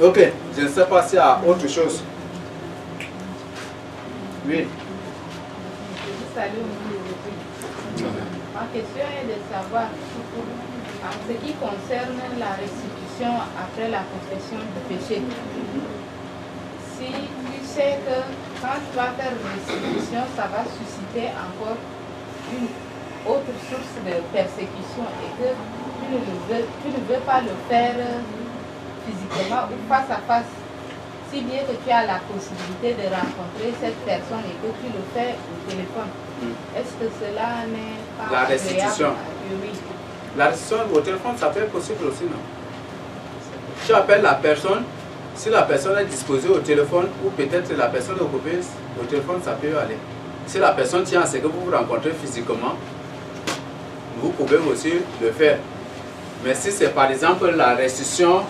Ok, je ne sais pas s'il y a autre chose. Oui. Salut, ma question est de savoir, en ce qui concerne la restitution après la confession de péché, si tu sais que quand tu vas faire restitution, ça va susciter encore une autre source de persécution et que tu ne veux pas le faire physiquement ou face à face, si bien que tu as la possibilité de rencontrer cette personne et que tu le fais au téléphone. Est-ce que cela n'est pas la restitution? Oui. La restitution au téléphone, ça peut être possible aussi, non? Tu appelles la personne, si la personne est disposée au téléphone, ou peut-être la personne est occupée au téléphone, ça peut aller. Si la personne tient à ce que vous vous rencontrez physiquement, vous pouvez aussi le faire. Mais si c'est par exemple la restitution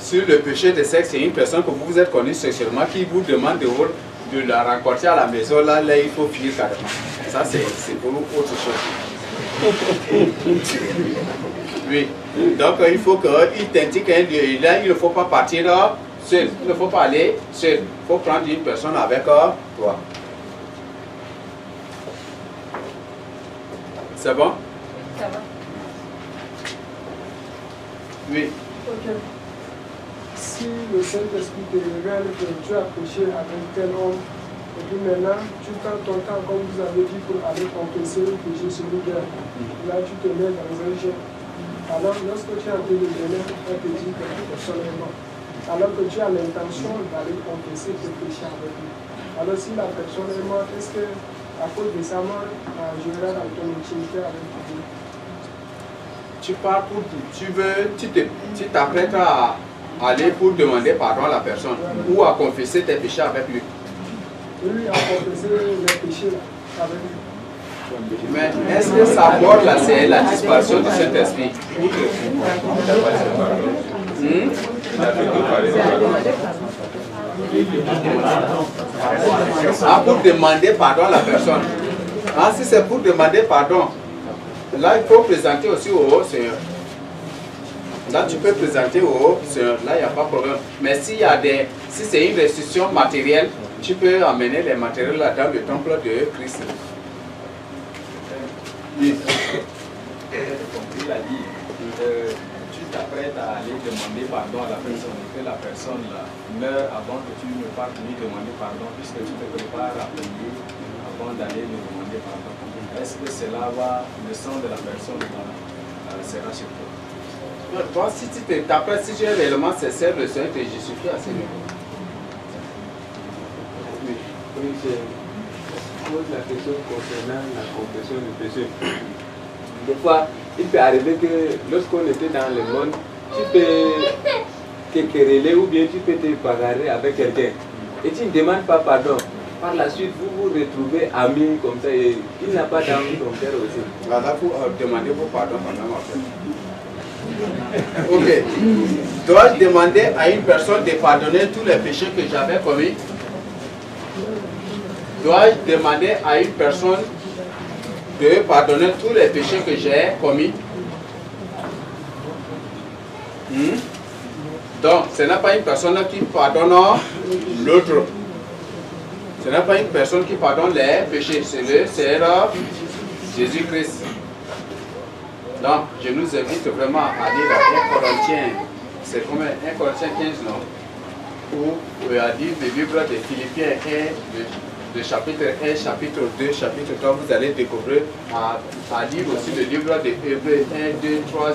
sur le péché de sexe, c'est une personne que vous vous êtes connu sexuellement qui vous demande de la rencontrer à la maison, là il faut finir carrément. Ça c'est pour autre chose. Oui. Donc il faut qu'il t'indique un lieu. Là, il ne faut pas partir seul. Il ne faut pas aller seul. Il faut prendre une personne avec toi. C'est bon? Ça va. Oui. Ok. Si le Saint-Esprit te révèle que tu as péché avec tel homme, et puis maintenant, tu prends ton temps, comme vous avez dit, pour aller confesser le péché sur le gars. Là, tu te mets dans un jet. Alors, lorsque tu es en train de donner, on te dit que la personne est morte. Alors que tu as l'intention d'aller confesser tes péchés avec lui. Alors, si la personne est morte, est-ce que, à cause de sa mort, je vais dans ton intimité avec Dieu? Tu pars pour... Tu t'apprêtes à aller pour demander pardon à la personne ou à confesser tes péchés avec lui. Oui, à confesser les péchés avec lui. Mais est-ce que sa mort là, c'est la disparition du Saint-Esprit? Ah, pour demander pardon à la personne. Ah, si c'est pour demander pardon, là il faut présenter aussi au Seigneur. Là tu peux présenter au Seigneur, là il n'y a pas de problème. Mais si c'est une restitution matérielle, tu peux amener les matériels là dans le temple de Christ. Oui. Il a dit, tu t'apprêtes à aller demander pardon à la personne et que la personne là, meurt avant que tu ne partes lui demander pardon, puisque tu te prépares à payer avant d'aller lui demander pardon. Est-ce que cela va, le sang de la personne sera sur toi? Toi, si tu t'apprêtes, si tu es réellement sincère, le Seigneur te justifie à ce niveau. Oui, je pose la question concernant la confession du péché. Des fois, il peut arriver que lorsqu'on était dans le monde, tu peux te quereller ou bien tu peux te bagarrer avec quelqu'un et tu ne demandes pas pardon. Par la suite, vous vous retrouvez amis comme ça et il n'a pas dans ton cœur aussi. Là, vous demandez vos pardons pendant après. Ok. Dois-je demander à une personne de pardonner tous les péchés que j'avais commis? Dois-je demander à une personne de pardonner tous les péchés que j'ai commis? Donc, ce n'est pas une personne qui pardonne l'autre. Ce n'est pas une personne qui pardonne les péchés. C'est le Seigneur Jésus-Christ. Donc, je nous invite vraiment à lire 1 Corinthiens. C'est comme 1 Corinthiens 15, non? Où il a dit le livre de Philippiens 1, de chapitre 1, chapitre 2, chapitre 3, vous allez découvrir, à lire aussi le livre de Hébreux 1, 2, 3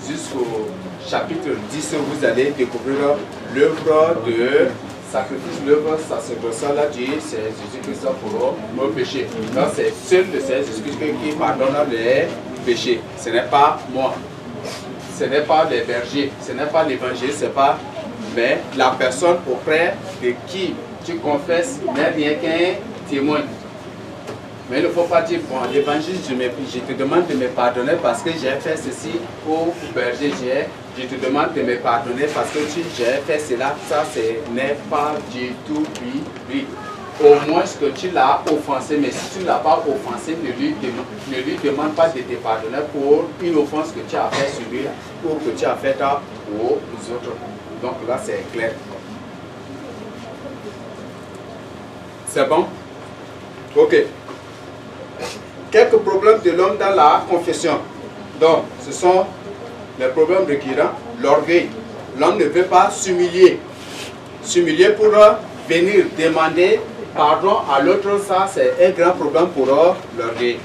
jusqu'au chapitre 10, vous allez découvrir l'œuvre de sacrifice, l'œuvre sacerdotale dit c'est Jésus-Christ pour nos péchés. Donc c'est seul le Seigneur Jésus-Christ qui pardonne les péchés. Ce n'est pas moi. Ce n'est pas les bergers. Ce n'est pas l'évangile. C'est pas. Mais la personne auprès de qui tu confesses n'est rien qu'un témoin. Mais il ne faut pas dire, bon, l'évangile, je te demande de me pardonner parce que j'ai fait ceci au berger. Je te demande de me pardonner parce que j'ai fait cela. Ça, ce n'est pas du tout biblique. Au moins que tu l'as offensé, mais si tu ne l'as pas offensé, ne lui demande pas de te pardonner pour une offense que tu as faite sur lui ou que tu as faite aux autres. Donc là, c'est clair. C'est bon? Ok. Quelques problèmes de l'homme dans la confession. Donc, ce sont les problèmes récurrents. L'orgueil. L'homme ne veut pas s'humilier. S'humilier pour venir demander pardon à l'autre, ça c'est un grand problème pour l'orgueil.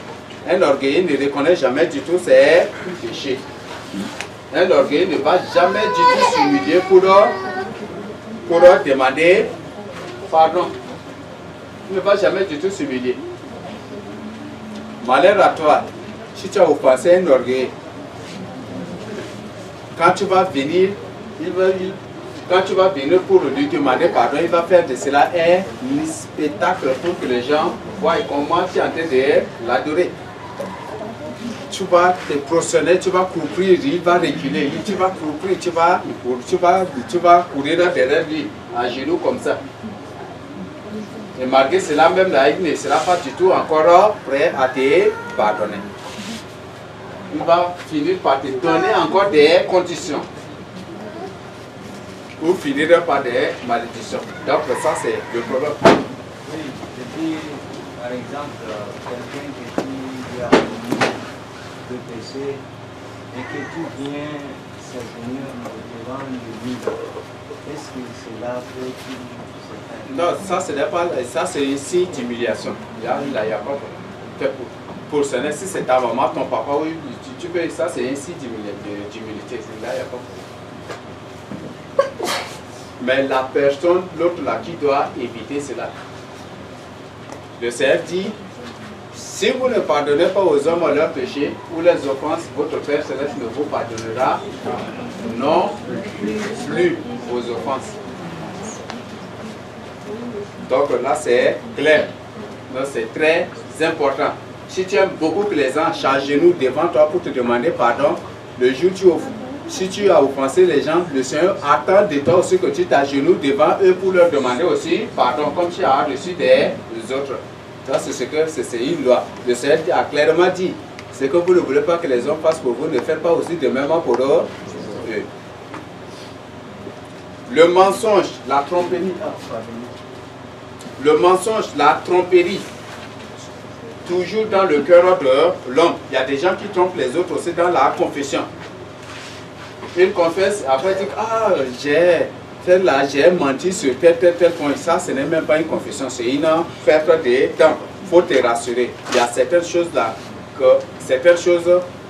Un orgueilleux ne reconnaît jamais du tout ses péchés. Un orgueilleux ne va jamais du tout s'humilier pour demander pardon. Il ne va jamais du tout s'humilier. Malheur à toi, si tu as offensé un orgueil, quand tu vas venir, quand tu vas venir pour lui demander pardon, il va faire de cela un spectacle pour que les gens voient comment tu es en train de l'adorer. Tu vas te prosterner, tu vas courir, il va reculer, tu vas courir, tu vas courir derrière lui, à genoux comme ça. Et malgré cela, même là, il ne sera pas du tout encore prêt à te pardonner. Il va finir par te donner encore des conditions. Ou finir par des malédictions. Donc ça, c'est le problème. Oui, je dis, par exemple, quelqu'un qui a commis de péché et que tu viens s'asseoir devant lui, est-ce que cela peut qu'il... Non, ça, ça c'est une signe d'humiliation. Là, il n'y a pas de... Pour ce si c'est ta maman, ton papa, oui, tu peux, ça c'est un signe d'humilité. Là, il n'y a pas de problème. Mais la personne, l'autre là, qui doit éviter cela. Le Seigneur dit, si vous ne pardonnez pas aux hommes leurs péchés ou les offenses, votre Père Céleste ne vous pardonnera non plus aux offenses. Donc là, c'est clair. Donc c'est très important. Si tu aimes beaucoup que les gens s'agenouillent devant toi pour te demander pardon, le jour où tu offres, si tu as offensé les gens, le Seigneur attend de toi aussi que tu t'agenouilles devant eux pour leur demander aussi pardon, comme tu as reçu des autres. Ça, c'est ce que c'est une loi. Le Seigneur a clairement dit, ce que vous ne voulez pas que les hommes fassent pour vous, ne faites pas aussi de même pour eux. Le mensonge, la tromperie. Le mensonge, la tromperie. Toujours dans le cœur de l'homme. Il y a des gens qui trompent les autres aussi dans la confession. Ils confessent, après ils disent, ah, j'ai menti sur tel point. Ça, ce n'est même pas une confession, c'est une perte de temps. Il faut te rassurer. Il y a certaines choses là,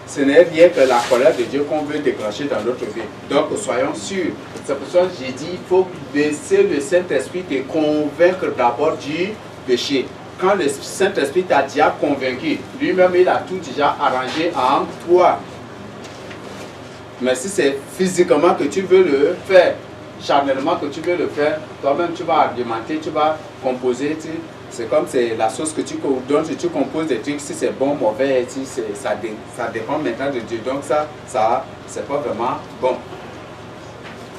ce n'est rien que la colère de Dieu qu'on veut déclencher dans notre vie. Donc, soyons sûrs. C'est pour ça que j'ai dit, il faut laisser le Saint-Esprit te convaincre d'abord du péché. Quand le Saint-Esprit t'a déjà convaincu, lui-même, il a tout déjà arrangé en toi. Mais si c'est physiquement que tu veux le faire, charnellement que tu veux le faire, toi-même tu vas argumenter, tu vas composer. C'est comme c'est la sauce que tu donnes, si tu composes des trucs, si c'est bon, mauvais, si ça dépend maintenant de Dieu. Donc ça c'est pas vraiment bon.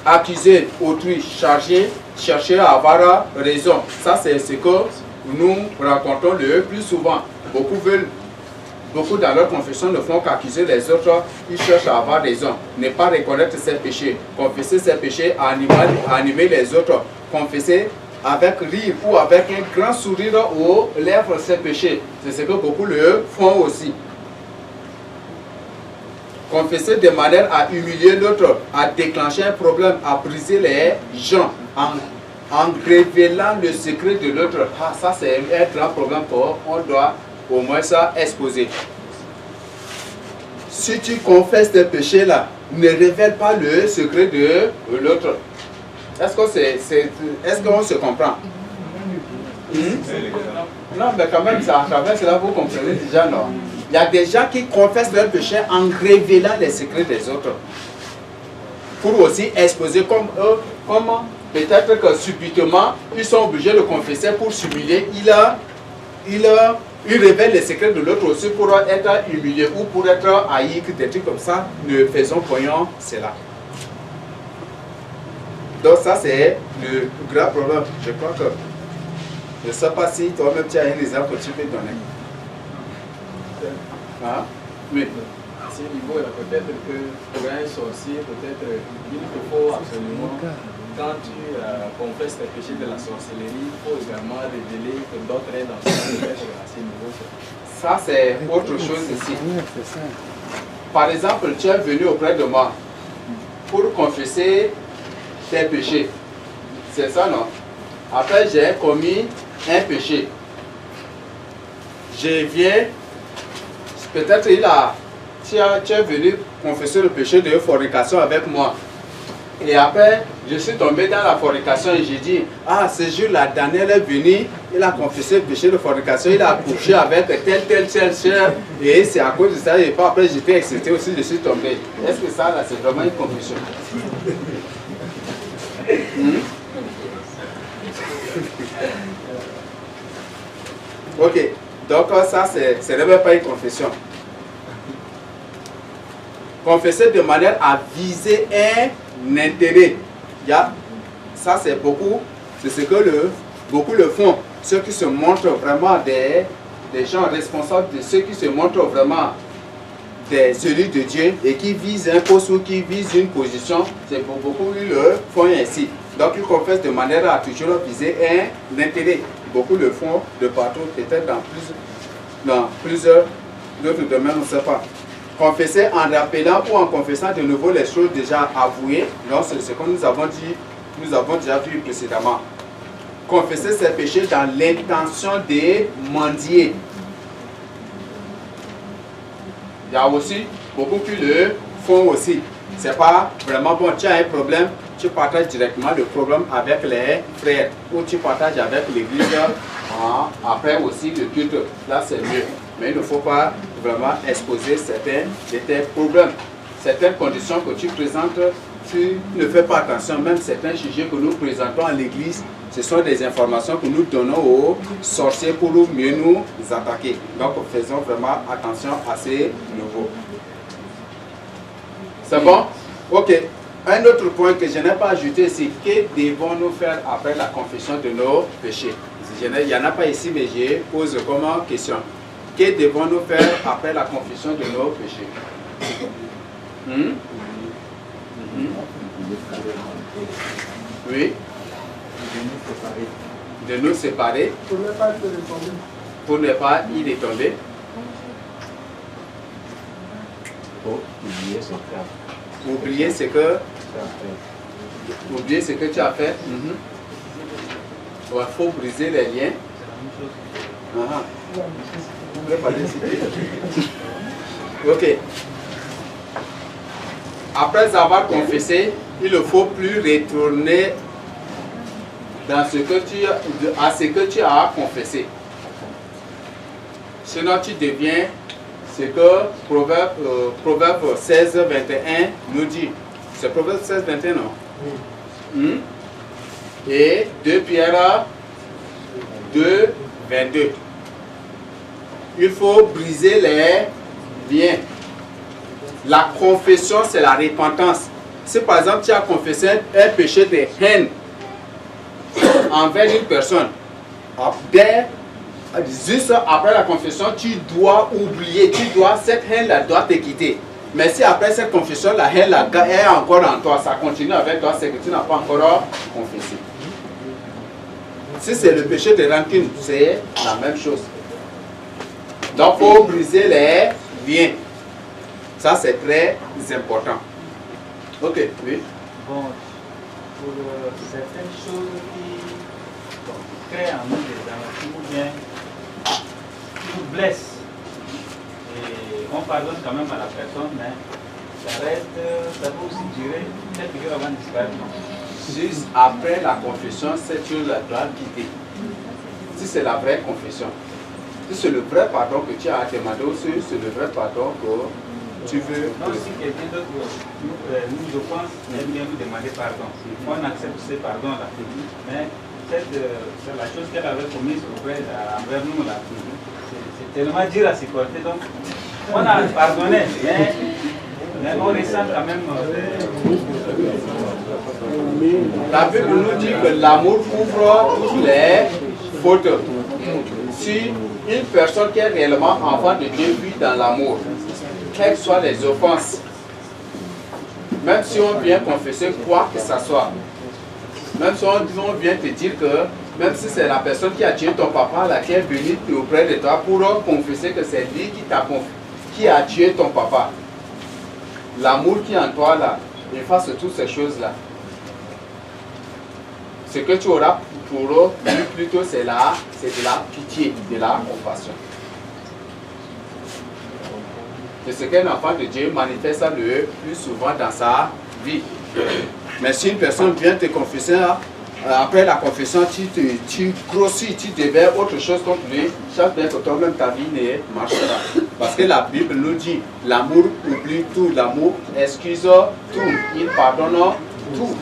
Accuser autrui, chercher à avoir raison. Ça c'est ce que nous rencontrons le plus souvent. Beaucoup dans leur confession ne font qu'accuser les autres, ils cherchent à avoir raison, ne pas reconnaître ses péchés, confesser ses péchés, animer les autres, confesser avec rire ou avec un grand sourire aux lèvres ses péchés. C'est ce que beaucoup le font aussi. Confesser de manière à humilier l'autre, à déclencher un problème, à briser les gens, en révélant le secret de l'autre. Ah, ça c'est un grand problème qu'on doit au moins ça exposer. Si tu confesses tes péchés là, ne révèle pas le secret de l'autre. Est-ce qu'on se comprend? Non, mais quand même, ça, à travers cela, vous comprenez déjà, non? Il y a des gens qui confessent leurs péchés en révélant les secrets des autres. Pour aussi exposer comme eux, comment peut-être que subitement, ils sont obligés de confesser pour s'humilier. Il révèle les secrets de l'autre aussi pour être humilié ou pour être haï, des trucs comme ça. Ne faisons point cela. Donc ça c'est le grand problème. Je crois que je ne sais pas si toi-même tu as un exemple que tu peux donner. Hein? Oui. l'ancien niveau, peut-être que pour un sorcier, peut-être il te faut absolument, quand tu confesses tes péchés de la sorcellerie, il faut également révéler que d'autres aient d'anciens peut-être à ce niveau. Ça, c'est autre chose ici. Par exemple, tu es venu auprès de moi pour confesser tes péchés. C'est ça, non? Après, j'ai commis un péché. Je viens, peut-être tu es venu confesser le péché de fornication avec moi. Et après, je suis tombé dans la fornication et j'ai dit, ah, ce jour-là, Daniel est venu, il a confessé le péché de fornication, il a couché avec tel cher, et c'est à cause de ça, et après j'étais excité aussi, je suis tombé. Est-ce que ça, là, c'est vraiment une confession? Ok, donc ça, ce n'est même pas une confession. Confesser de manière à viser un intérêt. Ça, c'est beaucoup, c'est ce que beaucoup le font. Ceux qui se montrent vraiment des gens responsables, de ceux qui se montrent vraiment des élus de Dieu et qui visent un poste ou qui visent une position, c'est beaucoup ils le font ainsi. Donc ils confessent de manière à toujours viser un intérêt. Beaucoup le font de partout, peut-être dans plusieurs d'autres domaines, on ne sait pas. Confesser en rappelant ou en confessant de nouveau les choses déjà avouées, c'est ce que nous avons déjà vu précédemment. Confesser ses péchés dans l'intention de mendier. Il y a aussi beaucoup qui le font aussi. C'est pas vraiment bon, tu as un problème, tu partages directement le problème avec les frères ou tu partages avec l'église après aussi le culte. Là, c'est mieux. Mais il ne faut pas vraiment exposer certains de tes problèmes. Certaines conditions que tu présentes, tu ne fais pas attention. Même certains sujets que nous présentons à l'église, ce sont des informations que nous donnons aux sorciers pour mieux nous attaquer. Donc, faisons vraiment attention à ces niveaux. C'est bon? Ok. Un autre point que je n'ai pas ajouté, c'est que devons-nous faire après la confession de nos péchés? Il n'y en a pas ici, mais je pose comme question. Que devons-nous faire après la confession de nos péchés? Oui. De nous séparer. Pour ne pas y retomber. Pour ne pas y retomber. Oublier ce que tu as fait. Il faut briser les liens. Ok. Après avoir confessé, il ne faut plus retourner dans ce que à ce que tu as confessé. Sinon, tu deviens ce que Proverbe 16, 21 nous dit. C'est Proverbe 16, 21, non? Et 2 Pierre 2, 22. Il faut briser les liens. La confession, c'est la repentance. Si par exemple tu as confessé un péché de haine envers une personne, juste après la confession, tu dois oublier, cette haine-là doit te quitter. Mais si après cette confession, la haine est encore en toi, ça continue avec toi, c'est que tu n'as pas encore confessé. Si c'est le péché de rancune, c'est la même chose. Donc, il faut briser les liens. Ça, c'est très important. Ok, oui. Bon, pour certaines choses qui créent en nous des amateurs ou bien qui nous blessent, et on pardonne quand même à la personne, mais ça reste, ça peut aussi durer quelques jours avant de disparaître. Juste après la confession, cette chose-là doit quitter. Si c'est la vraie confession. Si c'est le vrai pardon que tu as demandé, ou si c'est le vrai pardon que tu veux. Non, si quelqu'un d'autre nous offense, il vient nous demander pardon. On accepte ce pardon-là. Mais c'est la chose qu'elle avait commise envers nous, là. C'est tellement dur à supporter. Donc, on a pardonné, mais on ressent quand même. La Bible nous dit que l'amour couvre toutes les fautes. Si une personne qui est réellement enfant de Dieu vit dans l'amour, quelles que soient les offenses, même si on vient confesser quoi que ce soit, même si on vient te dire que, même si c'est la personne qui a tué ton papa, là, qui est venue auprès de toi pour confesser que c'est lui qui a tué ton papa, l'amour qui est en toi, là, efface toutes ces choses-là. Ce que tu auras pour eux, plutôt, c'est de la pitié, de la compassion. C'est ce qu'un enfant de Dieu manifeste le plus souvent dans sa vie. Mais si une personne vient te confesser, après la confession, tu grossis, tu deviens autre chose contre lui, chaque bien que toi-même ta vie ne marchera. Parce que la Bible nous dit, l'amour oublie tout, l'amour excuse tout, il pardonne tout.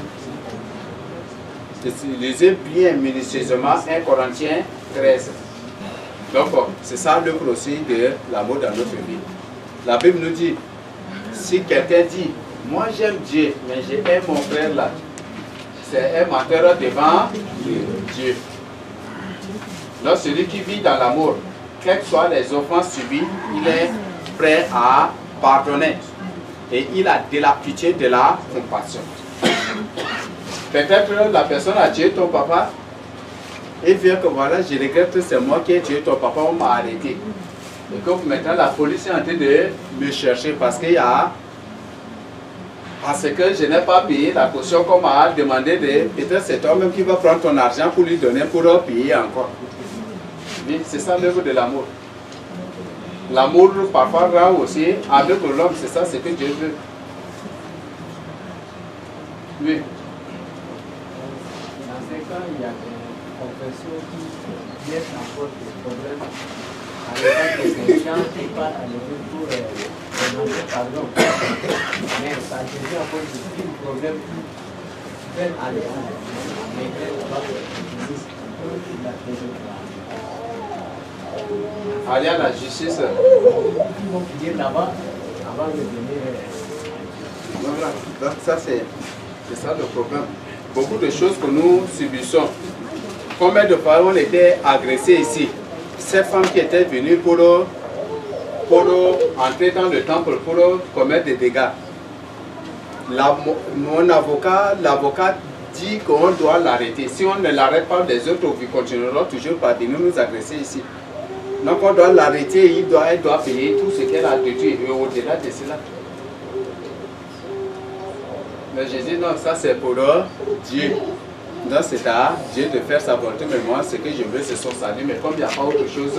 Lisez bien minutieusement 1 Corinthiens 13. Donc, c'est ça le procès de l'amour dans notre vie. La Bible nous dit, si quelqu'un dit, moi j'aime Dieu, mais j'aime mon frère là, c'est un menteur devant Dieu. Donc, celui qui vit dans l'amour, quelles que soient les offenses subies, il est prêt à pardonner. Et il a de la pitié, de la compassion. Peut-être la personne a tué ton papa et vient que voilà, je regrette, c'est moi qui ai tué ton papa, on m'a arrêté. Et comme maintenant la police est en train de me chercher parce que je n'ai pas payé la caution qu'on m'a demandé de. Peut-être c'est toi-même qui va prendre ton argent pour lui donner pour payer encore. Oui, c'est ça l'œuvre de l'amour. L'amour parfois rend aussi avec l'homme, c'est ça ce que Dieu veut. Oui. Dans ces cas, il y a des confessions qui viennent encore des problèmes. Par exemple, les gens ne peuvent pas aller pour demander pardon. Mais ça devient encore des problèmes qui viennent aller mais aller à la justice. Ils vont prier là-bas avant de venir. Voilà. Donc ça c'est ça le problème. Beaucoup de choses que nous subissons. Combien de fois on était agressés ici? Cette femme qui était venue pour entrer dans le temple, pour commettre des dégâts. Mon avocat, l'avocat dit qu'on doit l'arrêter. Si on ne l'arrête pas, les autres continueront toujours par venir nous agresser ici. Donc on doit l'arrêter, elle doit payer tout ce qu'elle a détruit et au-delà de cela. Mais je dis non, ça c'est pour Dieu. Donc c'est à Dieu de faire sa volonté, mais moi ce que je veux c'est son salut. Mais comme il n'y a pas autre chose,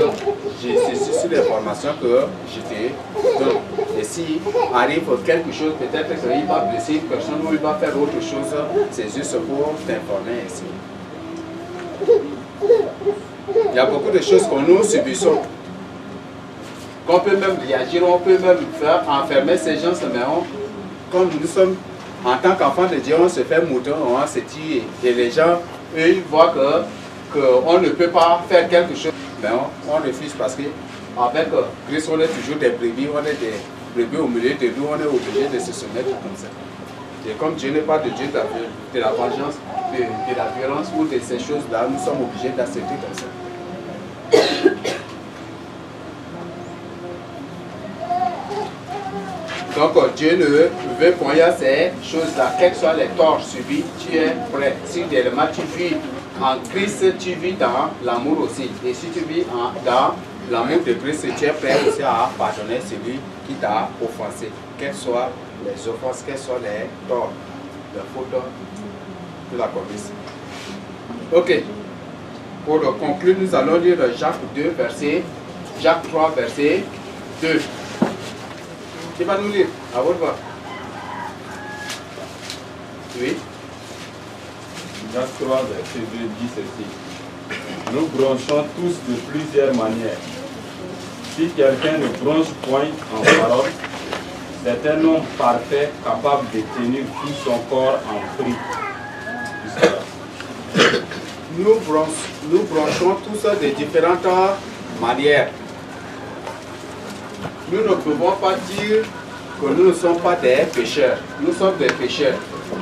c'est sur l'information que je te donne. Et si arrive quelque chose, peut-être qu'il va blesser une personne ou il va faire autre chose, c'est juste pour t'informer ici. Il y a beaucoup de choses que nous subissons. Qu'on peut même réagir, on peut même faire enfermer ces gens, mais comme nous sommes en tant qu'enfants de Dieu, on se fait mouton, on se tue. Et les gens, eux, ils voient qu'on ne peut pas faire quelque chose. Mais on refuse parce qu'avec Christ, on est toujours des brebis, on est des brebis au milieu de nous, on est obligé de se soumettre comme ça. Et comme Dieu n'est pas de Dieu de la vengeance, de la violence ou de ces choses-là, nous sommes obligés d'accepter comme ça. Donc Dieu ne veut qu'on y a ces choses-là, quels que soient les torts subis, tu es prêt. Si réellement tu vis en Christ, tu vis dans l'amour aussi. Et si tu vis dans l'amour de Christ, tu es prêt aussi à pardonner celui qui t'a offensé. Quelles soient les offenses, quels soient les torts, les fautes de la commission. Ok. Pour conclure, nous allons lire Jacques 3, verset 2. Qui va nous lire? À votre voix. Oui. Jacques 3, verset 2 dit ceci. Nous bronchons tous de plusieurs manières. Si quelqu'un ne bronche point en parole, c'est un homme parfait capable de tenir tout son corps en prie. Nous bronchons tous de différentes manières. Nous ne pouvons pas dire que nous ne sommes pas des pécheurs. Nous sommes des pécheurs.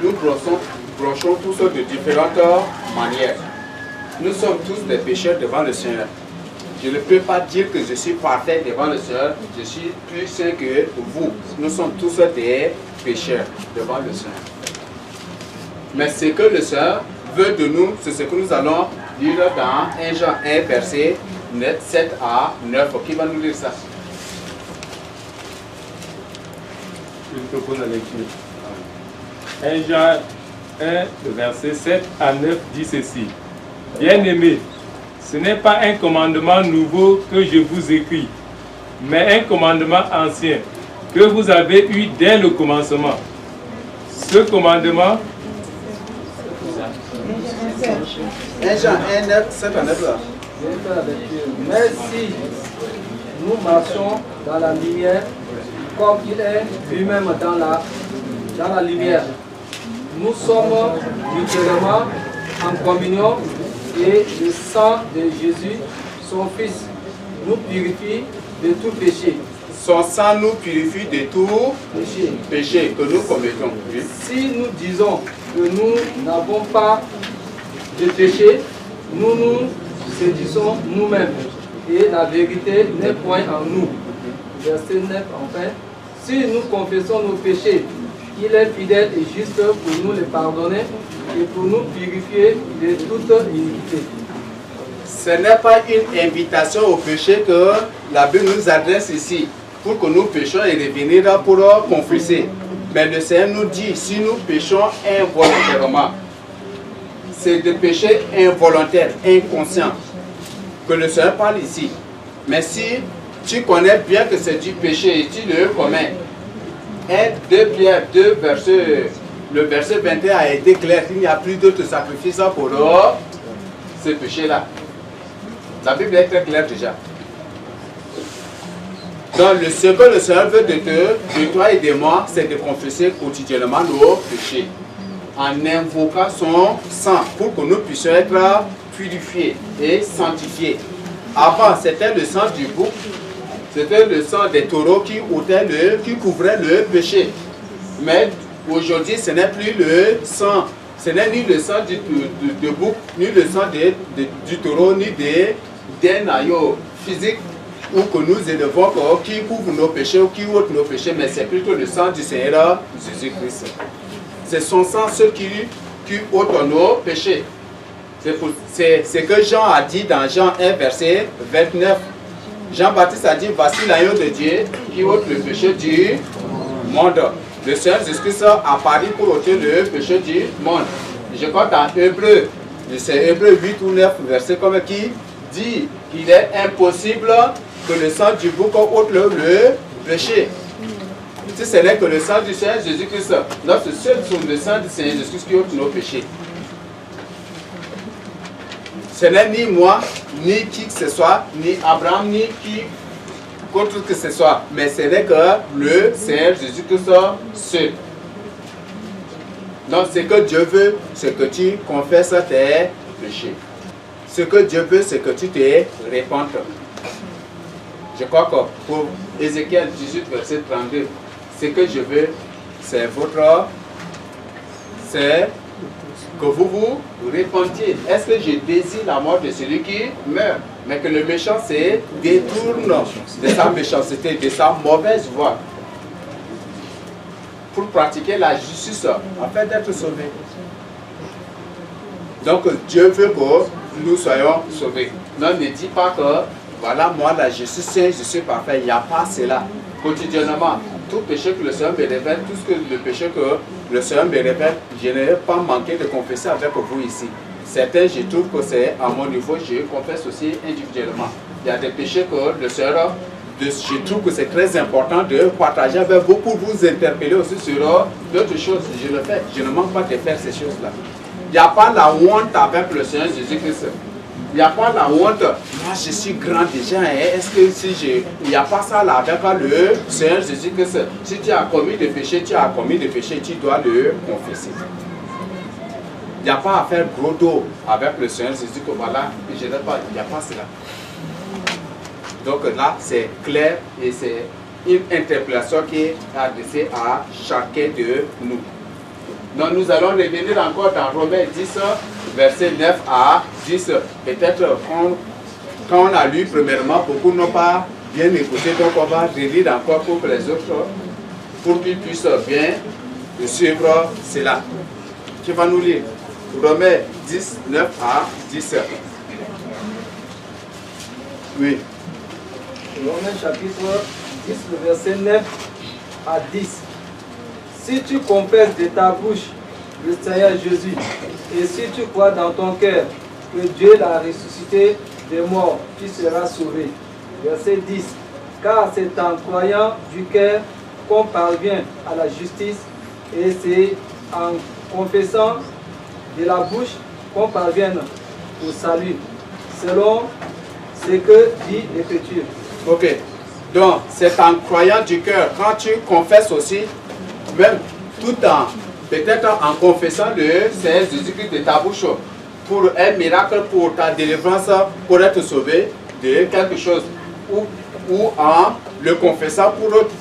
Nous bronchons tous de différentes manières. Nous sommes tous des pécheurs devant le Seigneur. Je ne peux pas dire que je suis parfait devant le Seigneur. Je suis plus saint que vous. Nous sommes tous des pécheurs devant le Seigneur. Mais ce que le Seigneur veut de nous, c'est ce que nous allons lire dans 1 Jean 1, verset 7 à 9. Qui va nous lire ça? Je propose la lecture. 1 Jean 1, verset 7 à 9 dit ceci. Bien-aimés, ce n'est pas un commandement nouveau que je vous écris, mais un commandement ancien que vous avez eu dès le commencement. Ce commandement, 1 Jean 1, 9, 7 à 9 là. Mais si nous marchons dans la lumière, comme il est lui-même dans la lumière, nous sommes mutuellement en communion et le sang de Jésus, son Fils, nous purifie de tout péché. Son sang nous purifie de tout péché que nous commettons. Oui. Si nous disons que nous n'avons pas de péché, nous nous séduisons nous-mêmes et la vérité n'est point en nous. Verset 9 enfin. Si nous confessons nos péchés, il est fidèle et juste pour nous les pardonner et pour nous purifier de toute iniquité. Ce n'est pas une invitation au péché que la Bible nous adresse ici, pour que nous péchions et revenir pour confesser. Mais le Seigneur nous dit, si nous péchons involontairement, c'est de péché involontaire, inconscient, que le Seigneur parle ici. Mais si tu connais bien que c'est du péché et tu le commets, 2 Pierre 2, le verset 21 a été clair, il n'y a plus d'autre sacrifice pour ce péché-là. La Bible est très claire déjà. Donc, ce que le Seigneur veut de toi et de moi, c'est de confesser quotidiennement nos péchés, en invoquant son sang, pour que nous puissions être purifiés et sanctifiés. Avant, c'était le sang du bouc, c'était le sang des taureaux qui couvrait le péché. Mais aujourd'hui, ce n'est plus le sang. Ce n'est ni le sang du bouc, ni le sang du taureau, ni d'un agneau physique ou que nous élevons qui couvre nos péchés ou qui ôte nos péchés, mais c'est plutôt le sang du Seigneur Jésus-Christ. C'est son sang ce qui ôte nos péchés. C'est ce que Jean a dit dans Jean 1, verset 29. Jean-Baptiste a dit, voici l'agneau de Dieu qui ôte le péché du monde. Le Seigneur Jésus-Christ a paru pour ôter le péché du monde. Je crois dans Hébreu, c'est Hébreu 8 ou 9, verset comme qui dit qu'il est impossible que le sang du bouc ôte le péché. Si ce n'est que le sang du Seigneur Jésus-Christ, notre seul sur le sang du Seigneur Jésus-Christ qui ôte nos péchés. Ce n'est ni moi, ni qui que ce soit, ni Abraham, ni qui contre que ce soit, mais ce n'est que le Seigneur Jésus-Christ seul. Donc ce que Dieu veut, c'est que tu confesses tes péchés. Ce que Dieu veut, c'est que tu te répandes. Je crois que pour Ézéchiel 18, verset 32, ce que je veux, c'est que vous vous répandiez. Est-ce que je désire la mort de celui qui meurt? Mais que le méchant se détourne de sa méchanceté, de sa mauvaise voie, pour pratiquer la justice, afin d'être sauvés. Donc Dieu veut que nous soyons sauvés. Non, ne dis pas que, voilà, moi là, je suis saint, je suis parfait. Il n'y a pas cela. Quotidiennement, tout péché que le Seigneur me révèle, tout ce que le péché que le Seigneur me révèle, je n'ai pas manqué de confesser avec vous ici. Certains, je trouve que c'est à mon niveau, je confesse aussi individuellement. Il y a des péchés que le Seigneur, je trouve que c'est très important de partager avec vous pour vous interpeller aussi sur d'autres choses. Je le fais, je ne manque pas de faire ces choses-là. Il n'y a pas la honte avec le Seigneur Jésus-Christ. Il n'y a pas la honte. Moi, je suis grand déjà. Est-ce que si il n'y a pas ça là avec le Seigneur Jésus-Christ. Si tu as commis des péchés, tu as commis des péchés, tu dois le confesser. Il n'y a pas à faire gros dos avec le Seigneur Jésus que voilà, je n'ai pas. Il n'y a pas cela. Donc là, c'est clair et c'est une interpellation qui est adressée à chacun de nous. Donc nous allons revenir encore dans Romains 10, verset 9 à 10. Peut-être quand on a lu premièrement, beaucoup n'ont pas bien écouté, donc on va relire encore pour que les autres, pour qu'ils puissent bien suivre cela. Qui va nous lire? Romains 10, 9 à 17. Oui. Romains chapitre 10, le verset 9 à 10. Si tu confesses de ta bouche le Seigneur Jésus, et si tu crois dans ton cœur que Dieu l'a ressuscité des morts, tu seras sauvé. Verset 10. Car c'est en croyant du cœur qu'on parvient à la justice, et c'est en confessant de la bouche qu'on parvient au salut, selon ce que dit l'Écriture. Ok. Donc, c'est en croyant du cœur. Quand tu confesses aussi, même tout en, peut-être en confessant le Seigneur Jésus-Christ de ta bouche, pour un miracle, pour ta délivrance, pour être sauvé de quelque chose, ou en le confessant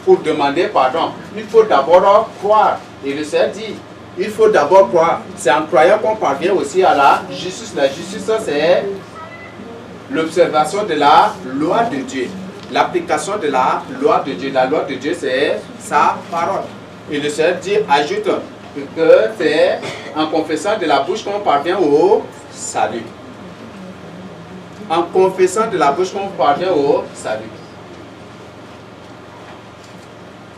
pour demander pardon. Il faut d'abord croire. Et le Seigneur dit, il faut d'abord croire. C'est en croyant qu'on parvient aussi à la justice. La justice, c'est l'observation de la loi de Dieu. L'application de la loi de Dieu. La loi de Dieu, c'est sa parole. Et le Seigneur dit, ajoute que c'est en confessant de la bouche qu'on parvient au salut. En confessant de la bouche qu'on parvient au salut.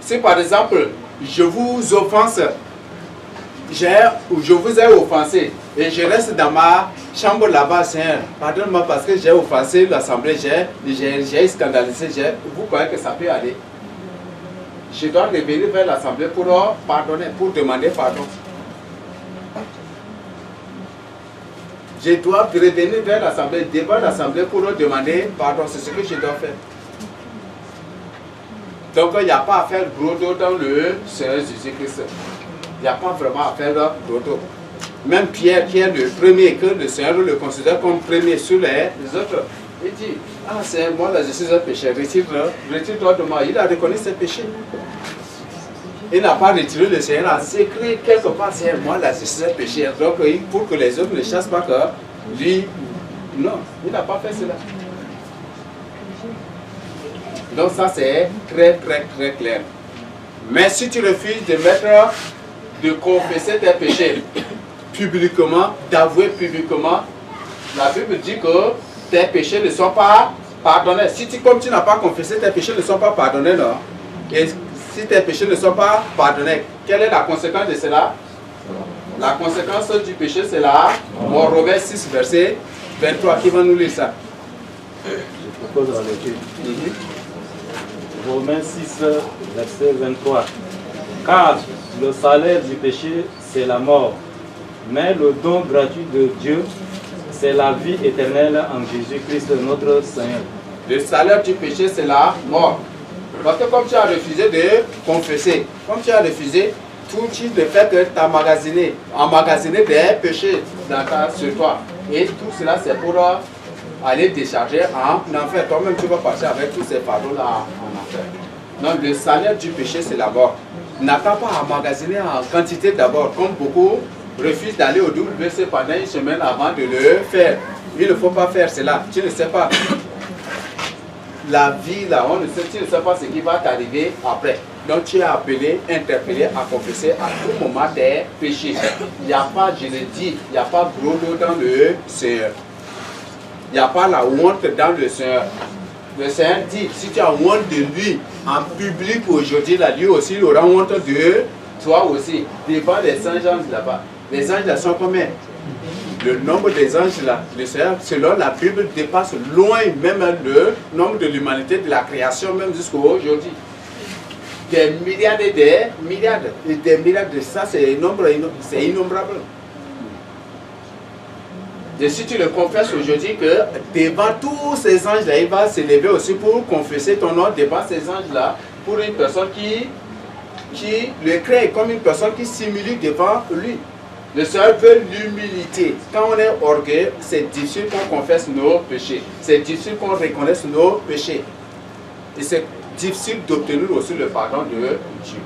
Si par exemple, je vous offense, je vous ai offensé et je reste dans ma chambre là-bas, Seigneur, pardonne-moi parce que j'ai offensé l'assemblée, j'ai scandalisé, vous croyez que ça peut aller? Je dois revenir vers l'assemblée pour pardonner, pour demander pardon. Je dois revenir vers l'assemblée, devant l'assemblée pour demander pardon, c'est ce que je dois faire. Donc il n'y a pas à faire gros dos dans le Seigneur Jésus-Christ. Il n'y a pas vraiment à faire gros dos. Même Pierre, qui est le premier, que le Seigneur le considère comme premier sur les autres, il dit, ah Seigneur, moi là je suis un pécheur, retire-toi de moi. Il a reconnu ses péchés. Il n'a pas retiré le Seigneur en secret quelque part, Seigneur, moi là je suis un pécheur. Donc pour que les autres ne chassent pas que lui, non, il n'a pas fait cela. Donc ça c'est très clair. Mais si tu refuses de confesser tes péchés publiquement, d'avouer publiquement, la Bible dit que tes péchés ne sont pas pardonnés. Comme tu n'as pas confessé, tes péchés ne sont pas pardonnés, non? Et si tes péchés ne sont pas pardonnés, quelle est la conséquence de cela? La conséquence du péché, c'est la mort. Romains 6, verset 23. Qui va nous lire ça? Je propose la lecture. Romains 6, verset 23. Car le salaire du péché, c'est la mort. Mais le don gratuit de Dieu, c'est la vie éternelle en Jésus-Christ notre Seigneur. Le salaire du péché, c'est la mort. Parce que comme tu as refusé de confesser, comme tu as refusé, tout le fait que tu as emmagasiné des péchés sur toi. Et tout cela, c'est pour aller décharger en enfer. Toi-même, tu vas partir avec tous ces fardeaux-là en enfer. Donc, le salaire du péché, c'est la mort. N'attends pas à emmagasiner en quantité d'abord, comme beaucoup refusent d'aller au WC pendant une semaine avant de le faire. Il ne faut pas faire cela. Tu ne sais pas. La vie, là, tu ne sais pas ce qui va t'arriver après. Donc, tu es appelé, interpellé à confesser à tout moment tes péchés. Il n'y a pas, je le dis, il n'y a pas gros dos dans le Seigneur. Il n'y a pas la honte dans le Seigneur. Le Seigneur dit, si tu as honte de lui en public aujourd'hui, là, lui aussi, il aura honte de toi aussi. Devant les anges là-bas. Les anges là sont combien? Le nombre des anges là, le Seigneur, selon la Bible, dépasse loin même le nombre de l'humanité, de la création, même jusqu'à aujourd'hui. Des milliards et des milliards. Et des milliards de ça, c'est innombrable. Et si tu le confesses aujourd'hui que devant tous ces anges-là, il va s'élever aussi pour confesser ton nom devant ces anges-là, pour une personne qui le crée comme une personne qui simule devant lui. Le Seigneur veut l'humilité. Quand on est orgueilleux, c'est difficile qu'on confesse nos péchés. C'est difficile qu'on reconnaisse nos péchés. Et c'est difficile d'obtenir aussi le pardon de Dieu.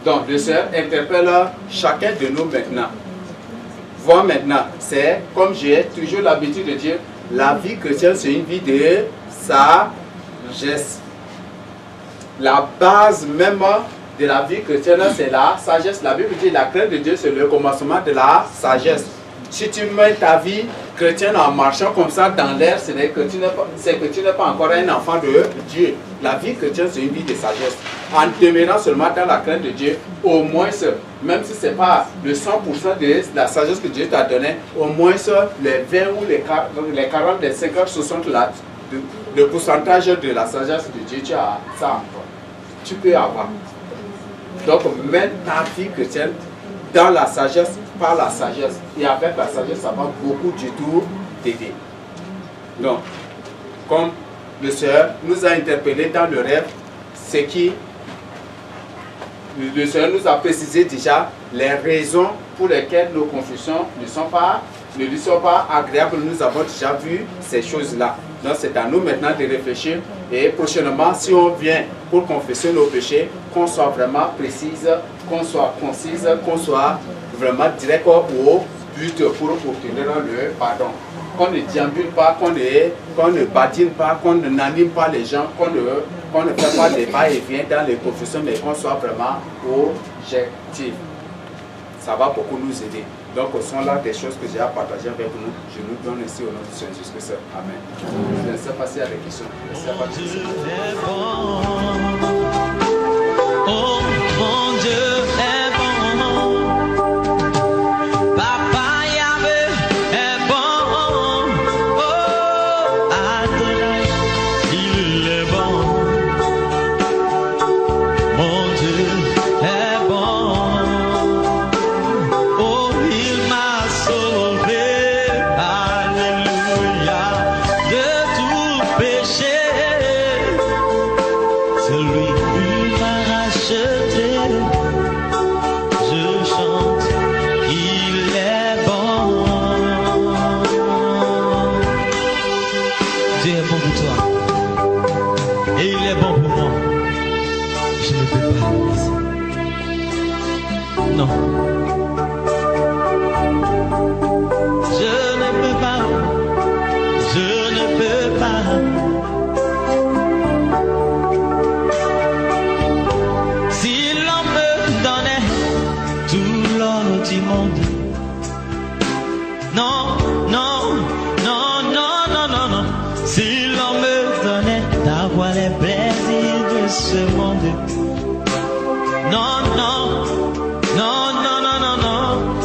Donc le Seigneur interpelle chacun de nous maintenant. Voir maintenant, c'est comme j'ai toujours l'habitude de dire, La vie chrétienne, c'est une vie de sagesse. La base même de la vie chrétienne, c'est la sagesse. La Bible dit la crainte de Dieu, c'est le commencement de la sagesse. Si tu mets ta vie chrétienne en marchant comme ça dans l'air, c'est que tu n'es pas encore un enfant de Dieu. La vie chrétienne, c'est une vie de sagesse. En demeurant seulement dans la crainte de Dieu, au moins, même si ce n'est pas le 100% de la sagesse que Dieu t'a donnée, au moins les 20 ou les 40, les 50, 60, le pourcentage de la sagesse de Dieu, tu as ça encore. Tu peux avoir. Donc, mets ta vie chrétienne dans la sagesse, par la sagesse. Et avec la sagesse, ça va beaucoup du tout t'aider. Donc, comme le Seigneur nous a interpellé dans le rêve, c'est qui le Seigneur nous a précisé déjà les raisons pour lesquelles nos confessions ne lui sont pas agréables. Nous avons déjà vu ces choses-là. Donc c'est à nous maintenant de réfléchir. Et prochainement, si on vient pour confesser nos péchés, qu'on soit vraiment précise, qu'on soit concise, qu'on soit vraiment direct au but pour obtenir le pardon. Qu'on ne déambule pas, qu'on ne badine pas, qu'on n'anime pas les gens, qu'on ne fait pas des va-et-vient dans les confessions, mais qu'on soit vraiment objectif. Ça va beaucoup nous aider. Donc, ce sont là des choses que j'ai à partager avec nous. Je nous donne ici au nom du Seigneur Jésus-Christ. Amen. Je ne sais pas s'il y a des questions. Oh, mon Dieu est bon. Papa Yahvé est bon. Oh, Adonai, il est bon. Mon Dieu est bon. Oh, il m'a sauvé. Alléluia. De tout péché. C'est lui qui m'a racheté. Je chante, il est bon. Dieu est bon pour toi. Et il est bon pour moi. Je ne peux pas le laisser. Non. Je ne peux pas. Je ne peux pas. Si l'on me donnait tout l'or du monde, non, non, non, non, non, non, non. Si l'on me donnait d'avoir les plaisirs de ce monde, non, non, non, non, non, non, non.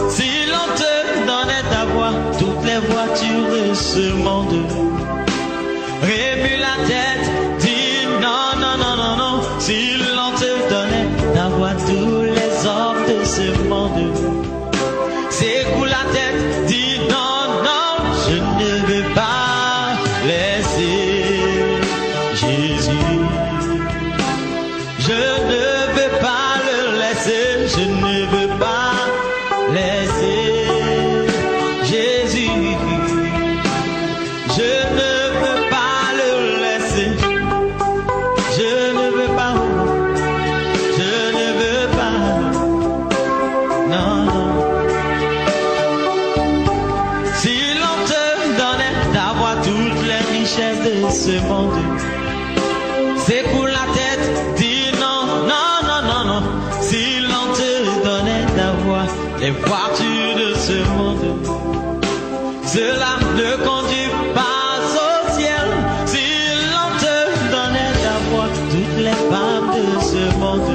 Si l'on te donnait d'avoir toutes les voitures de ce monde, remue la tête, dis non, non, non, non, non. Si l'on te donnait d'avoir tous les hommes de ce monde, secoue la tête, dis non, non, je ne veux pas laisser Jésus. Je ne veux pas le laisser, je ne veux pas laisser Jésus. Je ne veux pas le laisser. Je ne veux pas. Je ne veux pas. Non, non. Si l'on te donnait d'avoir toutes les richesses de ce monde, secoue la tête, dis non, non, non, non, non. Si l'on te donnait d'avoir les voitures de ce monde, cela ne conduit pas au ciel. Si l'on te donnait d'avoir toutes les femmes de ce monde,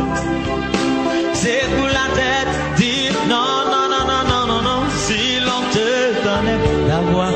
secoue la tête, dis non, non, non, non, non, non, non. Si l'on te donnait d'avoir